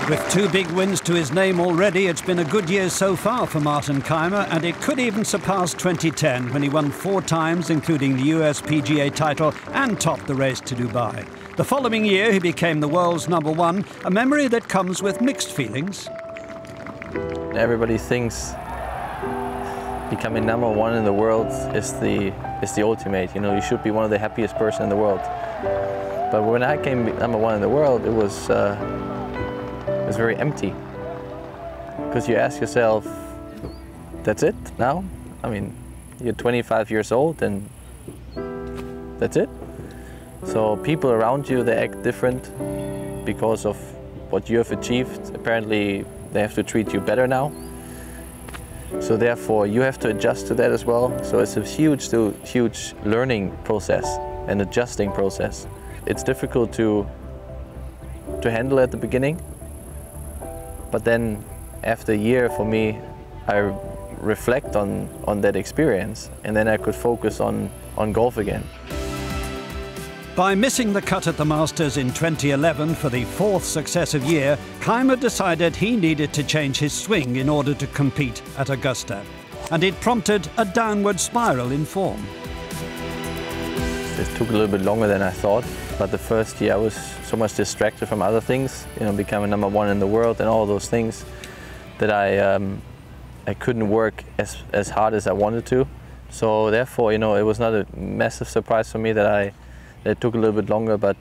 With 2 big wins to his name already, it's been a good year so far for Martin Kaymer, and it could even surpass 2010 when he won 4 times, including the US PGA title, and topped the race to Dubai. The following year, he became the world's #1, a memory that comes with mixed feelings. Everybody thinks becoming #1 in the world is the ultimate. You know, you should be one of the happiest person in the world. But when I came #1 in the world, it was very empty. Because you ask yourself, that's it now? I mean, you're 25 years old and that's it? So people around you, they act different because of what you have achieved. Apparently, they have to treat you better now. So therefore, you have to adjust to that as well. So it's a huge learning process and adjusting process. It's difficult to handle at the beginning. But then after a year, for me, I reflect on that experience, and then I could focus on golf again. By missing the cut at the Masters in 2011 for the 4th successive year, Kaymer decided he needed to change his swing in order to compete at Augusta. And it prompted a downward spiral in form. It took a little bit longer than I thought, but the first year I was so much distracted from other things, you know, becoming #1 in the world and all those things, that I couldn't work as hard as I wanted to. So therefore, you know, it was not a massive surprise for me that it took a little bit longer, but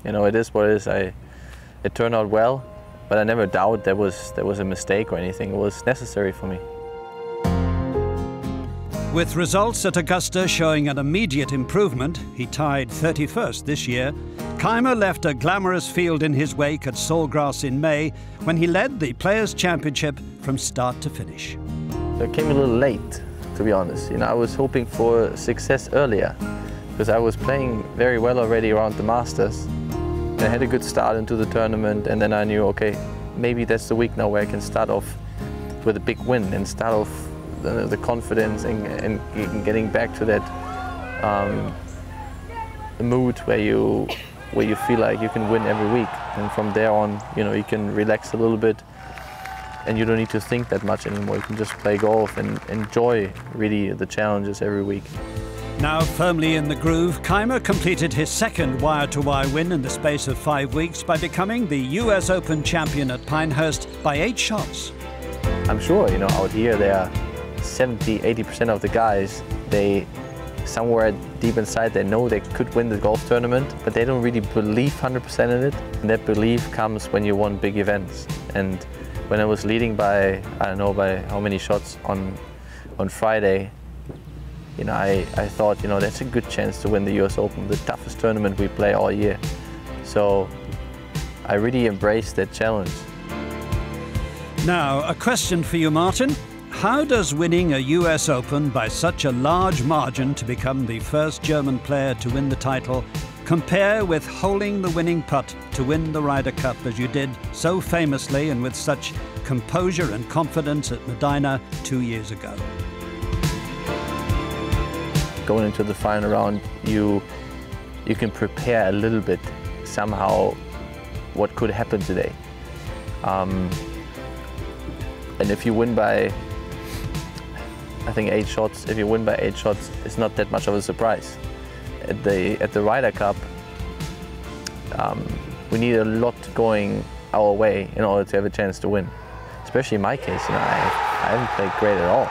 you know, it is what it is. It turned out well, but I never doubt there was a mistake or anything. It was necessary for me. With results at Augusta showing an immediate improvement, he tied 31st this year. Kaymer left a glamorous field in his wake at Sawgrass in May, when he led the Players' Championship from start to finish. It came a little late, to be honest. You know, I was hoping for success earlier, because I was playing very well already around the Masters. I had a good start into the tournament, and then I knew, okay, maybe that's the week now where I can start off with a big win and start off the confidence and getting back to that mood where you feel like you can win every week, and from there on, you know, you can relax a little bit and you don't need to think that much anymore. You can just play golf and enjoy really the challenges every week. Now firmly in the groove, Kaymer completed his 2nd wire-to-wire win in the space of 5 weeks by becoming the US Open champion at Pinehurst by 8 shots. I'm sure, you know, out here there are 70–80% of the guys, they somewhere deep inside they know they could win the golf tournament, but they don't really believe 100% in it. And that belief comes when you won big events. And when I was leading by, I don't know by how many shots on Friday, you know, I thought, you know, that's a good chance to win the US Open, the toughest tournament we play all year. So I really embraced that challenge. Now, a question for you, Martin. How does winning a US Open by such a large margin to become the first German player to win the title compare with holding the winning putt to win the Ryder Cup as you did so famously and with such composure and confidence at Medina 2 years ago? Going into the final round, you can prepare a little bit somehow what could happen today. And if you win by, I think 8 shots, if you win by 8 shots, it's not that much of a surprise. At the Ryder Cup, we need a lot going our way in order to have a chance to win. Especially in my case, you know, I haven't played great at all.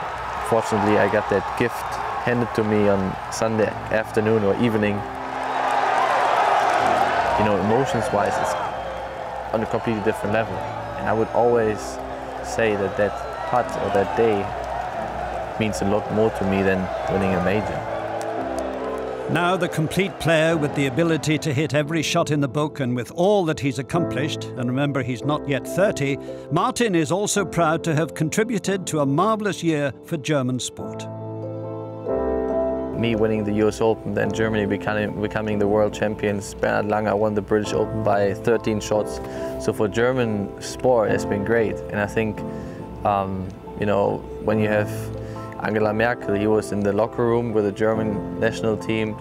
Fortunately, I got that gift handed to me on Sunday afternoon or evening. You know, emotions-wise, it's on a completely different level. And I would always say that that putt or that day means a lot more to me than winning a major. Now the complete player with the ability to hit every shot in the book, and with all that he's accomplished, and remember he's not yet 30, Martin is also proud to have contributed to a marvellous year for German sport. Me winning the US Open, then Germany becoming the world champions. Bernhard Langer won the British Open by 13 shots. So for German sport, it's been great. And I think, you know, when you have Angela Merkel, he was in the locker room with the German national team.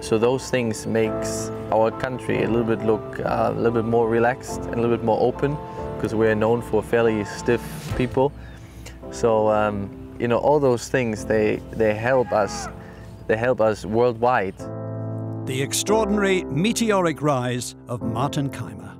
So those things makes our country a little bit look a little bit more relaxed and a little bit more open, because we're known for fairly stiff people. So you know, all those things, they help us worldwide. The extraordinary meteoric rise of Martin Kaymer.